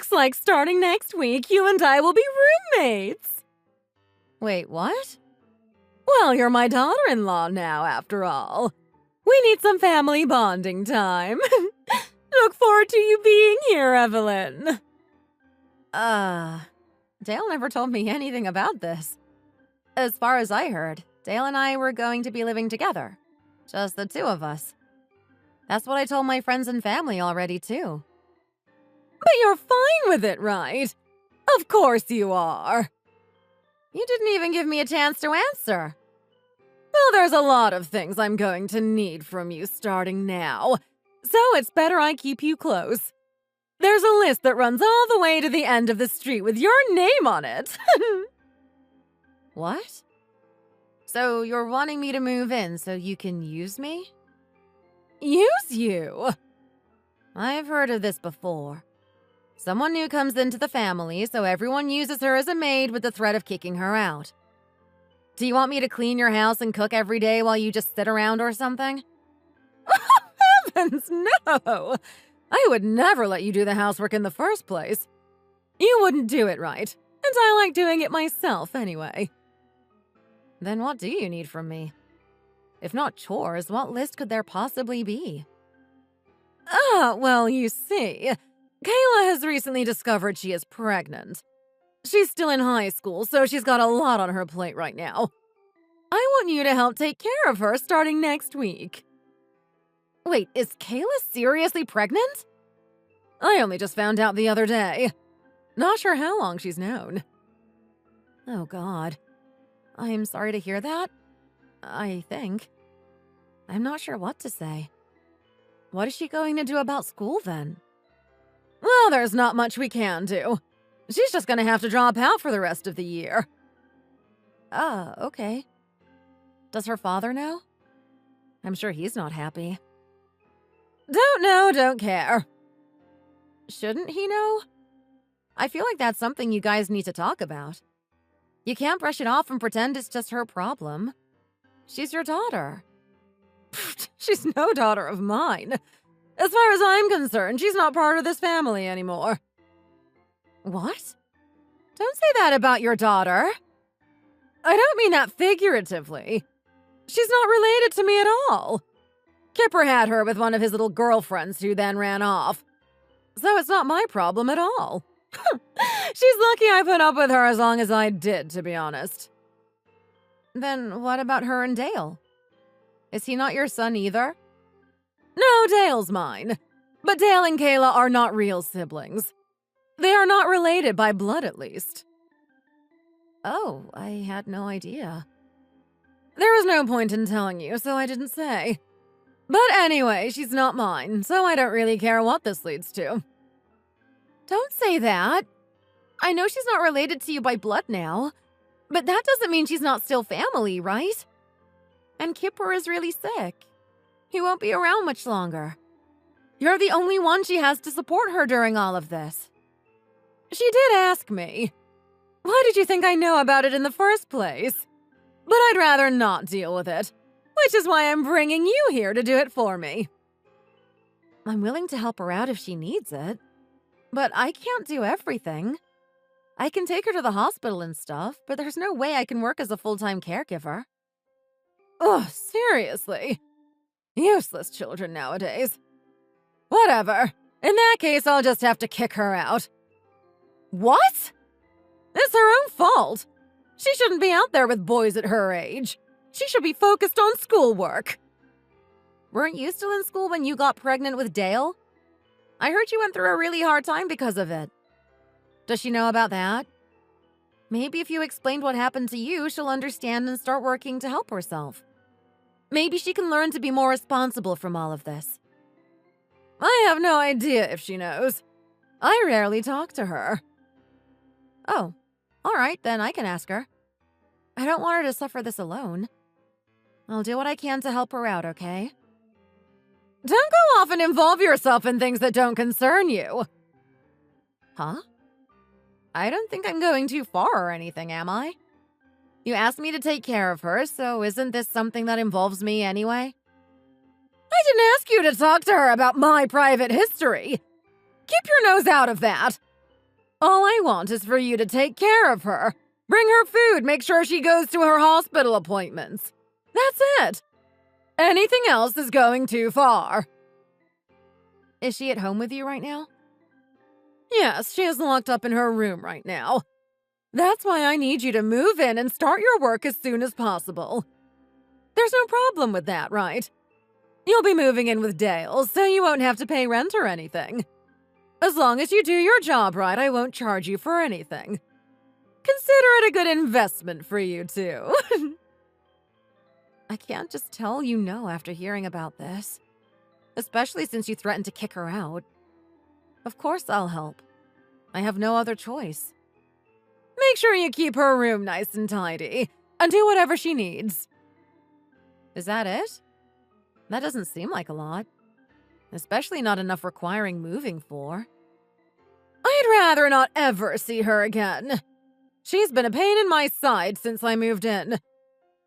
Looks like starting next week, you and I will be roommates. Wait, what? Well, you're my daughter-in-law now, after all. We need some family bonding time. Look forward to you being here, Evelyn. Dale never told me anything about this. As far as I heard, Dale and I were going to be living together. Just the two of us. That's what I told my friends and family already, too. But you're fine with it, right? Of course you are. You didn't even give me a chance to answer. Well, there's a lot of things I'm going to need from you starting now, so it's better I keep you close. There's a list that runs all the way to the end of the street with your name on it. What? So you're wanting me to move in so you can use me? Use you? I've heard of this before. Someone new comes into the family, so everyone uses her as a maid with the threat of kicking her out. Do you want me to clean your house and cook every day while you just sit around or something? Heavens, no! I would never let you do the housework in the first place. You wouldn't do it right, and I like doing it myself anyway. Then what do you need from me? If not chores, what list could there possibly be? Well, you see, Kayla has recently discovered she is pregnant. She's still in high school, so she's got a lot on her plate right now. I want you to help take care of her starting next week. Wait, is Kayla seriously pregnant? I only just found out the other day. Not sure how long she's known. Oh, God. I'm sorry to hear that. I think. I'm not sure what to say. What is she going to do about school, then? Well, there's not much we can do. She's just gonna have to drop out for the rest of the year. Okay. Does her father know? I'm sure he's not happy. Don't know, don't care. Shouldn't he know? I feel like that's something you guys need to talk about. You can't brush it off and pretend it's just her problem. She's your daughter. She's no daughter of mine. As far as I'm concerned, she's not part of this family anymore. What? Don't say that about your daughter. I don't mean that figuratively. She's not related to me at all. Kipper had her with one of his little girlfriends who then ran off. So it's not my problem at all. She's lucky I put up with her as long as I did, to be honest. Then what about her and Dale? Is he not your son either? No, Dale's mine. But Dale and Kayla are not real siblings. They are not related by blood, at least. Oh, I had no idea. There was no point in telling you, so I didn't say. But anyway, she's not mine, so I don't really care what this leads to. Don't say that. I know she's not related to you by blood now, but that doesn't mean she's not still family, right? And Kipper is really sick. He won't be around much longer. You're the only one she has to support her during all of this. She did ask me. Why did you think I know about it in the first place? But I'd rather not deal with it, which is why I'm bringing you here to do it for me. I'm willing to help her out if she needs it, but I can't do everything. I can take her to the hospital and stuff, but there's no way I can work as a full-time caregiver. Oh, seriously? Useless children nowadays. Whatever. In that case, I'll just have to kick her out. What? It's her own fault. She shouldn't be out there with boys at her age. She should be focused on schoolwork. Weren't you still in school when you got pregnant with Dale? I heard you went through a really hard time because of it. Does she know about that? Maybe if you explained what happened to you, she'll understand and start working to help herself. Maybe she can learn to be more responsible from all of this. I have no idea if she knows. I rarely talk to her. Oh, all right, then I can ask her. I don't want her to suffer this alone. I'll do what I can to help her out, okay? Don't go off and involve yourself in things that don't concern you. Huh? I don't think I'm going too far or anything, am I? You asked me to take care of her, so isn't this something that involves me anyway? I didn't ask you to talk to her about my private history. Keep your nose out of that. All I want is for you to take care of her. Bring her food, make sure she goes to her hospital appointments. That's it. Anything else is going too far. Is she at home with you right now? Yes, she is locked up in her room right now. That's why I need you to move in and start your work as soon as possible. There's no problem with that, right? You'll be moving in with Dale, so you won't have to pay rent or anything. As long as you do your job right, I won't charge you for anything. Consider it a good investment for you, too. I can't just tell you no after hearing about this. Especially since you threatened to kick her out. Of course I'll help. I have no other choice. Make sure you keep her room nice and tidy, and do whatever she needs. Is that it? That doesn't seem like a lot. Especially not enough requiring moving for. I'd rather not ever see her again. She's been a pain in my side since I moved in.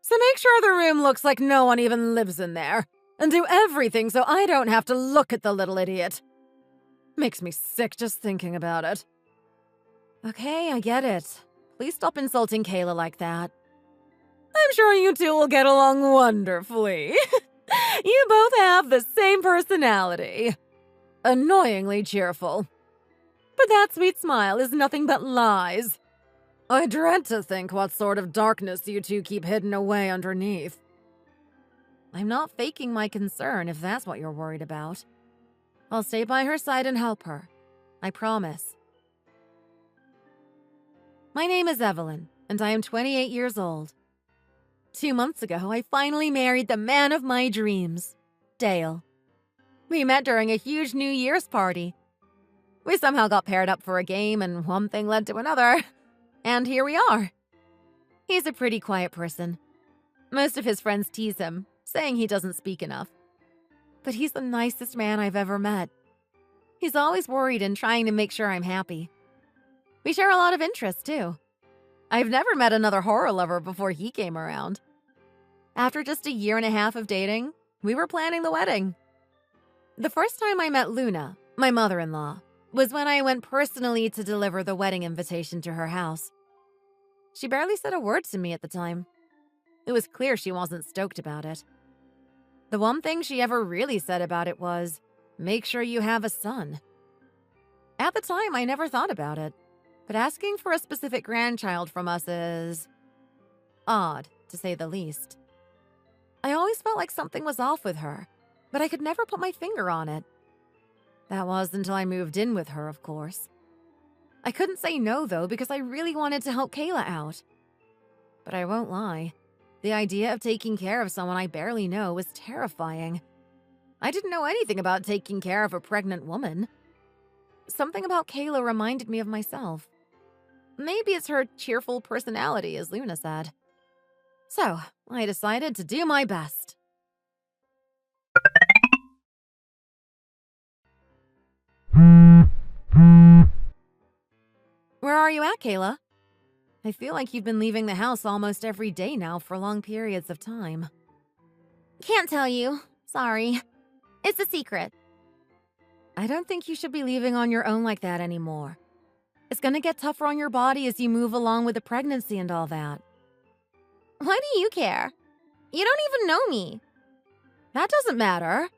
So make sure the room looks like no one even lives in there, and do everything so I don't have to look at the little idiot. Makes me sick just thinking about it. Okay, I get it. Please stop insulting Kayla like that. I'm sure you two will get along wonderfully. You both have the same personality. Annoyingly cheerful. But that sweet smile is nothing but lies. I dread to think what sort of darkness you two keep hidden away underneath. I'm not faking my concern if that's what you're worried about. I'll stay by her side and help her. I promise. My name is Evelyn, and I am 28 years old. 2 months ago, I finally married the man of my dreams, Dale. We met during a huge New Year's party. We somehow got paired up for a game, and one thing led to another. And here we are. He's a pretty quiet person. Most of his friends tease him, saying he doesn't speak enough. But he's the nicest man I've ever met. He's always worried and trying to make sure I'm happy. We share a lot of interests, too. I've never met another horror lover before he came around. After just a year and a half of dating, we were planning the wedding. The first time I met Luna, my mother-in-law, was when I went personally to deliver the wedding invitation to her house. She barely said a word to me at the time. It was clear she wasn't stoked about it. The one thing she ever really said about it was, make sure you have a son. At the time, I never thought about it, but asking for a specific grandchild from us is odd, to say the least. I always felt like something was off with her, but I could never put my finger on it. That was until I moved in with her, of course. I couldn't say no, though, because I really wanted to help Kayla out. But I won't lie. The idea of taking care of someone I barely know was terrifying. I didn't know anything about taking care of a pregnant woman. Something about Kayla reminded me of myself. Maybe it's her cheerful personality, as Luna said. So, I decided to do my best. Where are you at, Kayla? I feel like you've been leaving the house almost every day now for long periods of time. Can't tell you. Sorry. It's a secret. I don't think you should be leaving on your own like that anymore. It's gonna get tougher on your body as you move along with the pregnancy and all that. Why do you care? You don't even know me. That doesn't matter.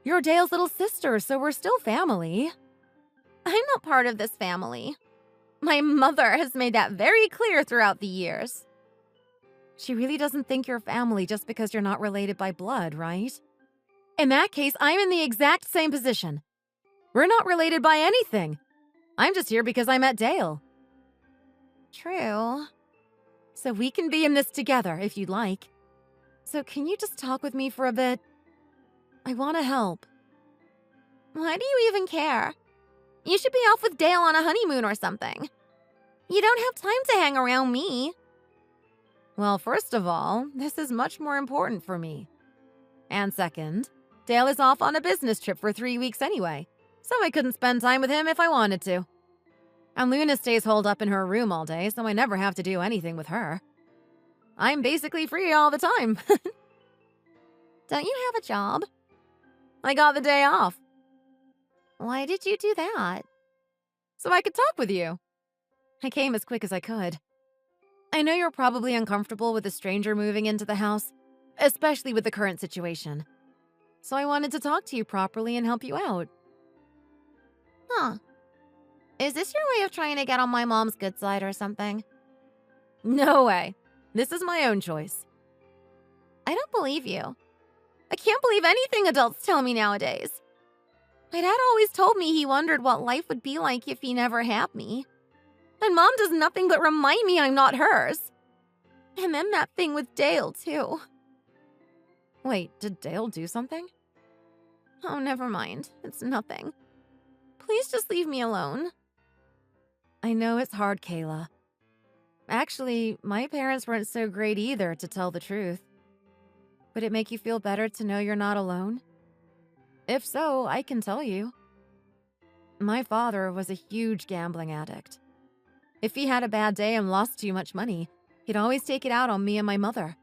You're Dale's little sister, so we're still family. I'm not part of this family. My mother has made that very clear throughout the years. She really doesn't think you're family just because you're not related by blood, right? In that case, I'm in the exact same position. We're not related by anything. I'm just here because I met Dale. True. So we can be in this together if you'd like. So can you just talk with me for a bit? I want to help. Why do you even care? You should be off with Dale on a honeymoon or something. You don't have time to hang around me. Well, first of all, this is much more important for me. And second, Dale is off on a business trip for 3 weeks anyway, so I couldn't spend time with him if I wanted to. And Luna stays holed up in her room all day, so I never have to do anything with her. I'm basically free all the time. Don't you have a job? I got the day off. Why did you do that? So I could talk with you. I came as quick as I could. I know you're probably uncomfortable with a stranger moving into the house, especially with the current situation. So I wanted to talk to you properly and help you out. Huh. Is this your way of trying to get on my mom's good side or something? No way. This is my own choice. I don't believe you. I can't believe anything adults tell me nowadays. My dad always told me he wondered what life would be like if he never had me. And Mom does nothing but remind me I'm not hers. And then that thing with Dale, too. Wait, did Dale do something? Oh, never mind. It's nothing. Please just leave me alone. I know it's hard, Kayla. Actually, my parents weren't so great either, to tell the truth. Would it make you feel better to know you're not alone? If so, I can tell you. My father was a huge gambling addict. If he had a bad day and lost too much money, he'd always take it out on me and my mother.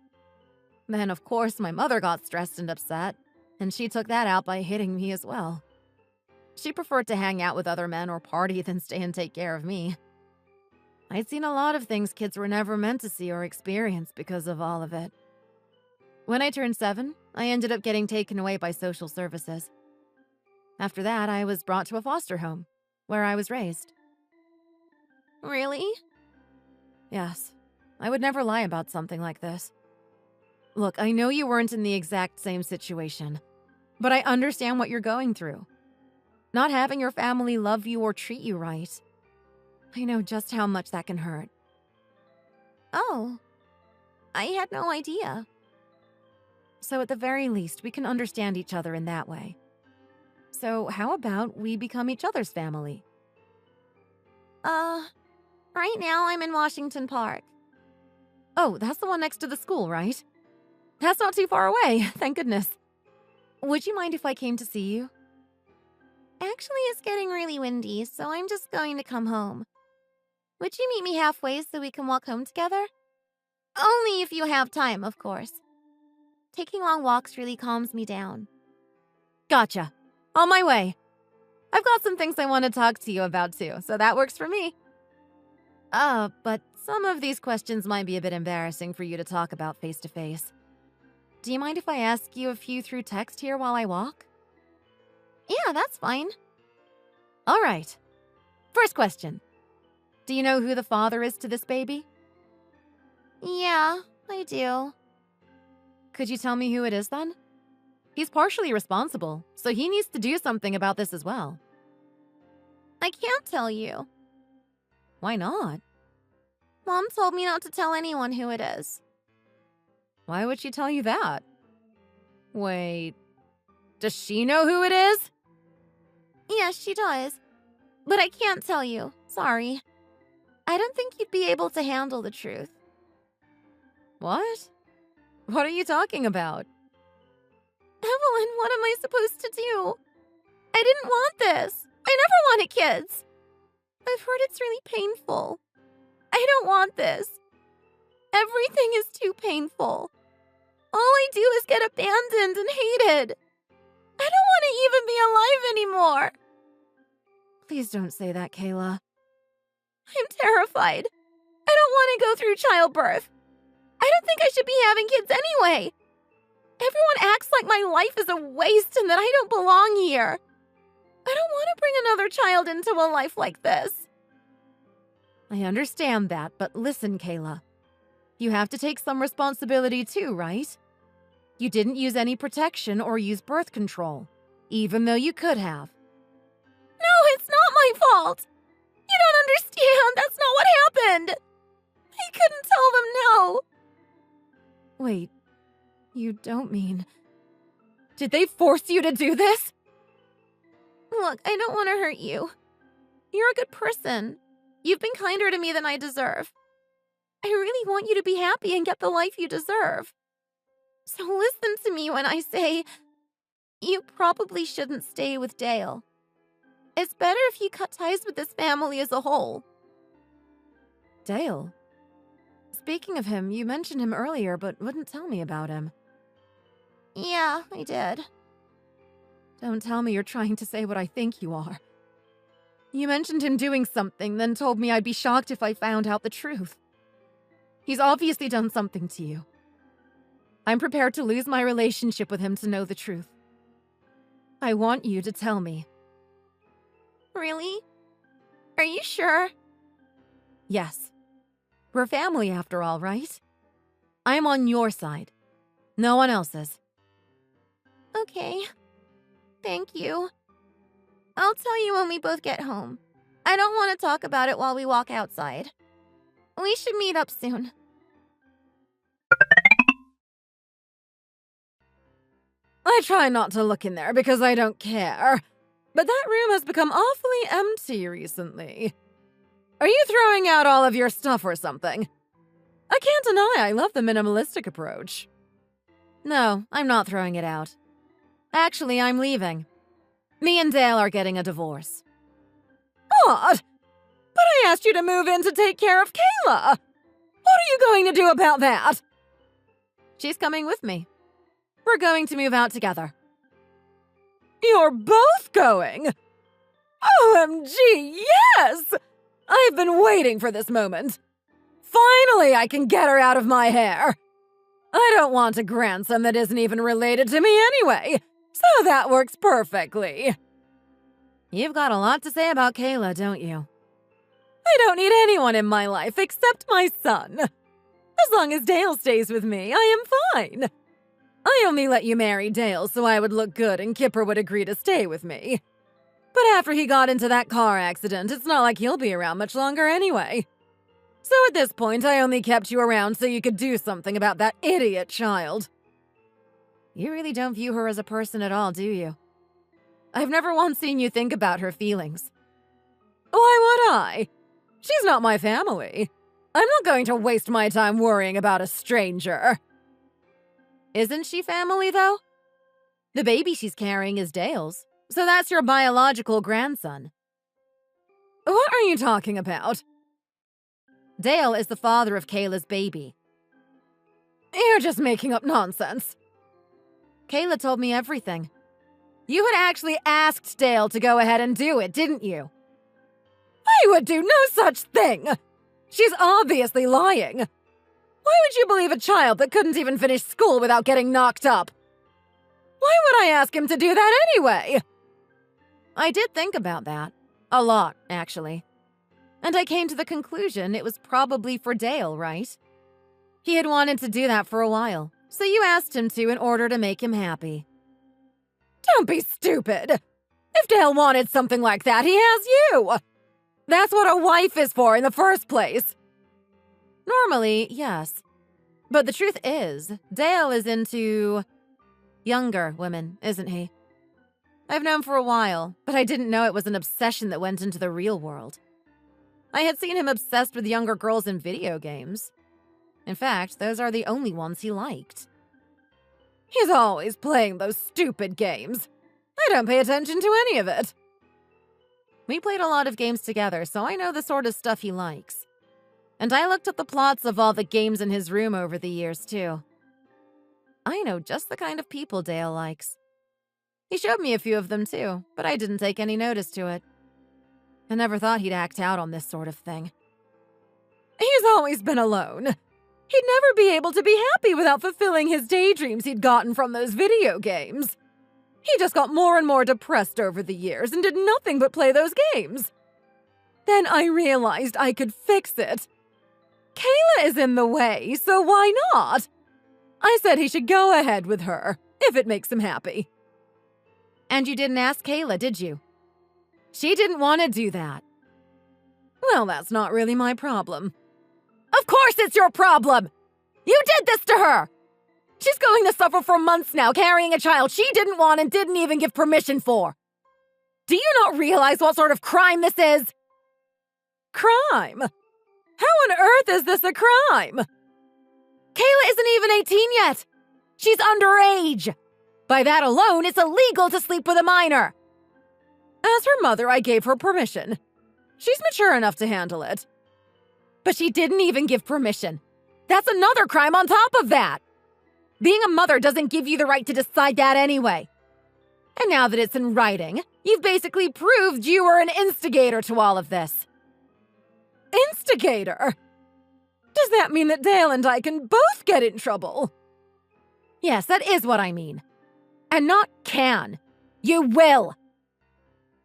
Then, of course, my mother got stressed and upset, and she took that out by hitting me as well. She preferred to hang out with other men or party than stay and take care of me. I'd seen a lot of things kids were never meant to see or experience because of all of it. When I turned 7, I ended up getting taken away by social services. After that, I was brought to a foster home, where I was raised. Really? Yes, I would never lie about something like this. Look, I know you weren't in the exact same situation, but I understand what you're going through. Not having your family love you or treat you right. I know just how much that can hurt. Oh, I had no idea. So at the very least, we can understand each other in that way. So how about we become each other's family? Right now I'm in Washington Park. Oh, that's the one next to the school, right? That's not too far away, thank goodness. Would you mind if I came to see you? Actually, it's getting really windy, so I'm just going to come home. Would you meet me halfway so we can walk home together? Only if you have time, of course. Taking long walks really calms me down. Gotcha. On my way. I've got some things I want to talk to you about too, so that works for me. But some of these questions might be a bit embarrassing for you to talk about face to face. Do you mind if I ask you a few through text here while I walk? Yeah, that's fine. All right. First question. Do you know who the father is to this baby? Yeah, I do. Could you tell me who it is then? He's partially responsible, so he needs to do something about this as well. I can't tell you. Why not? Mom told me not to tell anyone who it is. Why would she tell you that? Wait, does she know who it is? Yes, she does. But I can't tell you. Sorry. I don't think you'd be able to handle the truth. What? What are you talking about? Evelyn, what am I supposed to do? I didn't want this. I never wanted kids. I've heard it's really painful. I don't want this. Everything is too painful. All I do is get abandoned and hated. I don't want to even be alive anymore. Please don't say that, Kayla. I'm terrified. I don't want to go through childbirth. I don't think I should be having kids anyway. Everyone acts like my life is a waste and that I don't belong here. I don't want to bring another child into a life like this. I understand that, but listen, Kayla. You have to take some responsibility too, right? You didn't use any protection or use birth control, even though you could have. No, it's not my fault. You don't understand. That's not what happened. I couldn't tell them no. Wait, you don't mean... Did they force you to do this? Look, I don't want to hurt you. You're a good person. You've been kinder to me than I deserve. I really want you to be happy and get the life you deserve. So listen to me when I say, you probably shouldn't stay with Dale. It's better if you cut ties with this family as a whole. Dale? Speaking of him, you mentioned him earlier, but wouldn't tell me about him. Yeah, I did. Don't tell me you're trying to say what I think you are. You mentioned him doing something, then told me I'd be shocked if I found out the truth. He's obviously done something to you. I'm prepared to lose my relationship with him to know the truth. I want you to tell me. Really? Are you sure? Yes. We're family after all, right? I'm on your side. No one else's. Okay. Thank you. I'll tell you when we both get home. I don't want to talk about it while we walk outside. We should meet up soon. I try not to look in there because I don't care, but that room has become awfully empty recently. Are you throwing out all of your stuff or something? I can't deny I love the minimalistic approach. No, I'm not throwing it out. Actually, I'm leaving. Me and Dale are getting a divorce. What? But I asked you to move in to take care of Kayla. What are you going to do about that? She's coming with me. We're going to move out together. You're both going? OMG, yes! I've been waiting for this moment. Finally, I can get her out of my hair. I don't want a grandson that isn't even related to me anyway, so that works perfectly. You've got a lot to say about Kayla, don't you? I don't need anyone in my life except my son. As long as Dale stays with me, I am fine. I only let you marry Dale so I would look good and Kipper would agree to stay with me. But after he got into that car accident, it's not like he'll be around much longer anyway. So at this point, I only kept you around so you could do something about that idiot child. You really don't view her as a person at all, do you? I've never once seen you think about her feelings. Why would I? She's not my family. I'm not going to waste my time worrying about a stranger. Isn't she family, though? The baby she's carrying is Dale's, so that's your biological grandson. What are you talking about? Dale is the father of Kayla's baby. You're just making up nonsense. Kayla told me everything. You had actually asked Dale to go ahead and do it, didn't you? I would do no such thing! She's obviously lying. Why would you believe a child that couldn't even finish school without getting knocked up? Why would I ask him to do that anyway? I did think about that. A lot, actually. And I came to the conclusion it was probably for Dale, right? He had wanted to do that for a while, so you asked him to in order to make him happy. Don't be stupid! If Dale wanted something like that, he has you! That's what a wife is for in the first place. Normally, yes. But the truth is, Dale is into younger women, isn't he? I've known for a while, but I didn't know it was an obsession that went into the real world. I had seen him obsessed with younger girls in video games. In fact, those are the only ones he liked. He's always playing those stupid games. I don't pay attention to any of it. We played a lot of games together, so I know the sort of stuff he likes. And I looked at the plots of all the games in his room over the years, too. I know just the kind of people Dale likes. He showed me a few of them, too, but I didn't take any notice to it. I never thought he'd act out on this sort of thing. He's always been alone. He'd never be able to be happy without fulfilling his daydreams he'd gotten from those video games. He just got more and more depressed over the years and did nothing but play those games. Then I realized I could fix it. Kayla is in the way, so why not? I said he should go ahead with her, if it makes him happy. And you didn't ask Kayla, did you? She didn't want to do that. Well, that's not really my problem. Of course it's your problem! You did this to her! She's going to suffer for months now carrying a child she didn't want and didn't even give permission for. Do you not realize what sort of crime this is? Crime? How on earth is this a crime? Kayla isn't even 18 yet. She's underage. By that alone, it's illegal to sleep with a minor. As her mother, I gave her permission. She's mature enough to handle it. But she didn't even give permission. That's another crime on top of that. Being a mother doesn't give you the right to decide that anyway. And now that it's in writing, You've basically proved you were an instigator to all of this. Instigator? Does that mean that Dale and I can both get in trouble? Yes, that is what I mean. And not can. You will.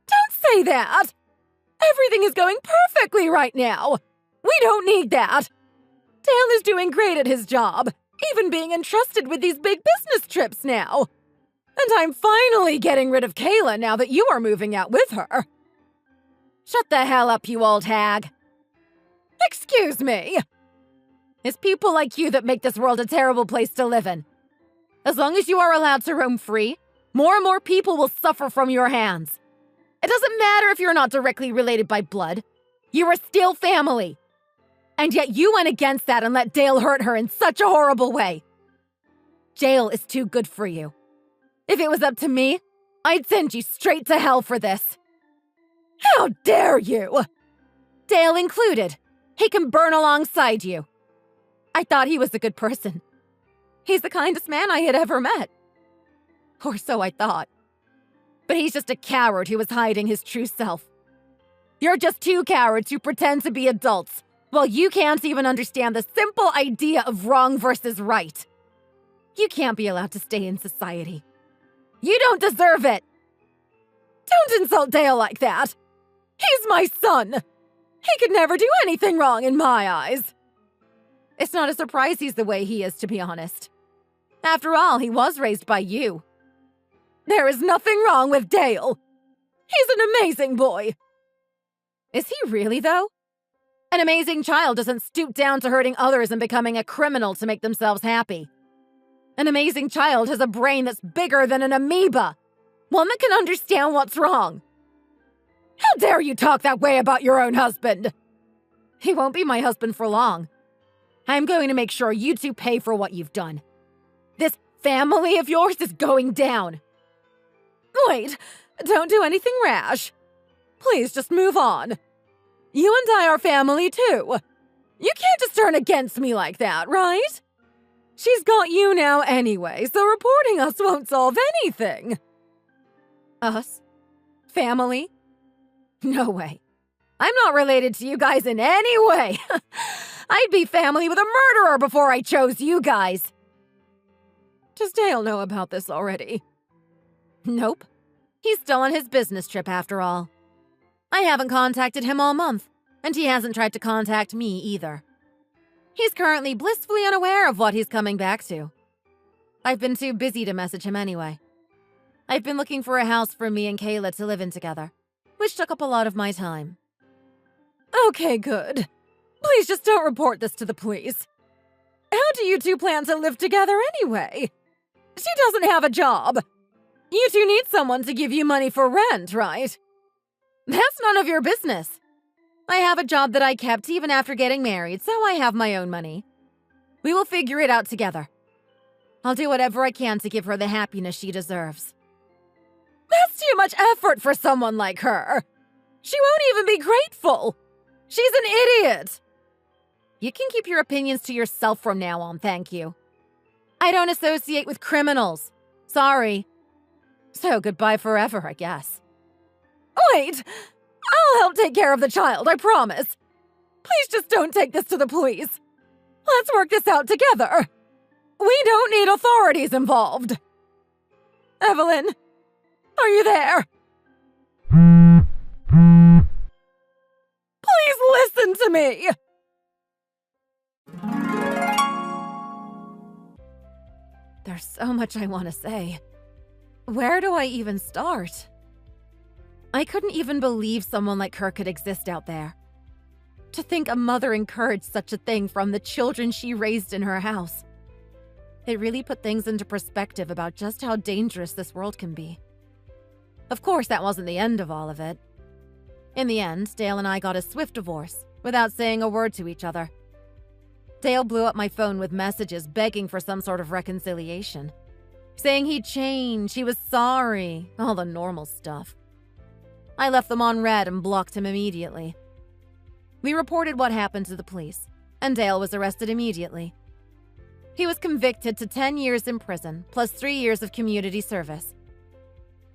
Don't say that. Everything is going perfectly right now. We don't need that. Dale is doing great at his job, even being entrusted with these big business trips now. And I'm finally getting rid of Kayla now that you are moving out with her. Shut the hell up, you old hag. Excuse me. It's people like you that make this world a terrible place to live in. As long as you are allowed to roam free, more and more people will suffer from your hands. It doesn't matter if you're not directly related by blood. You are still family. And yet you went against that and let Dale hurt her in such a horrible way. Jail is too good for you. If it was up to me, I'd send you straight to hell for this. How dare you? Dale included. He can burn alongside you. I thought he was a good person. He's the kindest man I had ever met. Or so I thought. But he's just a coward who was hiding his true self. You're just two cowards who pretend to be adults, while you can't even understand the simple idea of wrong versus right. You can't be allowed to stay in society. You don't deserve it. Don't insult Dale like that. He's my son. He could never do anything wrong in my eyes. It's not a surprise he's the way he is, to be honest. After all, he was raised by you. There is nothing wrong with Dale. He's an amazing boy. Is he really, though? An amazing child doesn't stoop down to hurting others and becoming a criminal to make themselves happy. An amazing child has a brain that's bigger than an amoeba, one that can understand what's wrong. How dare you talk that way about your own husband? He won't be my husband for long. I'm going to make sure you two pay for what you've done. This family of yours is going down. Wait, don't do anything rash. Please just move on. You and I are family too. You can't just turn against me like that, right? She's got you now anyway, so reporting us won't solve anything. Us? Family? No way. I'm not related to you guys in any way. I'd be family with a murderer before I chose you guys. Does Dale know about this already? Nope. He's still on his business trip after all. I haven't contacted him all month, and he hasn't tried to contact me either. He's currently blissfully unaware of what he's coming back to. I've been too busy to message him anyway. I've been looking for a house for me and Kayla to live in together, which took up a lot of my time. Okay, good. Please just don't report this to the police. How do you two plan to live together anyway? She doesn't have a job. You two need someone to give you money for rent, right? That's none of your business. I have a job that I kept even after getting married, so I have my own money. We will figure it out together. I'll do whatever I can to give her the happiness she deserves. That's too much effort for someone like her. She won't even be grateful. She's an idiot. You can keep your opinions to yourself from now on, thank you. I don't associate with criminals. Sorry. So goodbye forever, I guess. Wait! I'll help take care of the child, I promise. Please just don't take this to the police. Let's work this out together. We don't need authorities involved. Evelyn, are you there? Please listen to me. There's so much I want to say. Where do I even start? I couldn't even believe someone like her could exist out there. To think a mother encouraged such a thing from the children she raised in her house. It really put things into perspective about just how dangerous this world can be. Of course, that wasn't the end of all of it. In the end, Dale and I got a swift divorce, without saying a word to each other. Dale blew up my phone with messages begging for some sort of reconciliation. Saying he'd change, he was sorry, all the normal stuff. I left them on red and blocked him immediately. We reported what happened to the police, and Dale was arrested immediately. He was convicted to 10 years in prison, plus 3 years of community service.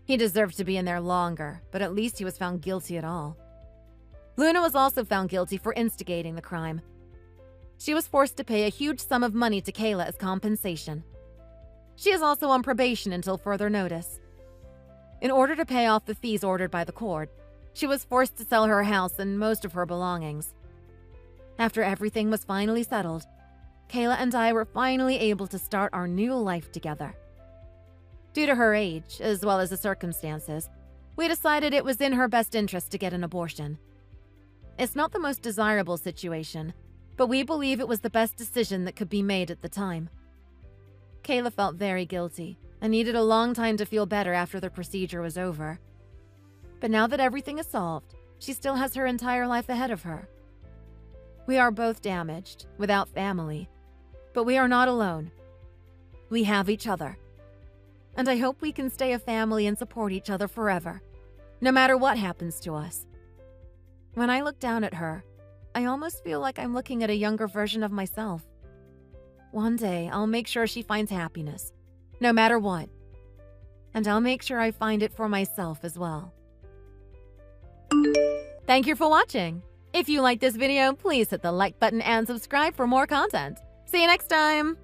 He deserved to be in there longer, but at least he was found guilty at all. Luna was also found guilty for instigating the crime. She was forced to pay a huge sum of money to Kayla as compensation. She is also on probation until further notice. In order to pay off the fees ordered by the court, she was forced to sell her house and most of her belongings. After everything was finally settled, Kayla and I were finally able to start our new life together. Due to her age, as well as the circumstances, we decided it was in her best interest to get an abortion. It's not the most desirable situation, but we believe it was the best decision that could be made at the time. Kayla felt very guilty and needed a long time to feel better after the procedure was over. But now that everything is solved, she still has her entire life ahead of her. We are both damaged, without family, but we are not alone. We have each other. And I hope we can stay a family and support each other forever, no matter what happens to us. When I look down at her, I almost feel like I'm looking at a younger version of myself. One day, I'll make sure she finds happiness, no matter what. And I'll make sure I find it for myself as well. Thank you for watching. If you liked this video, please hit the like button and subscribe for more content. See you next time!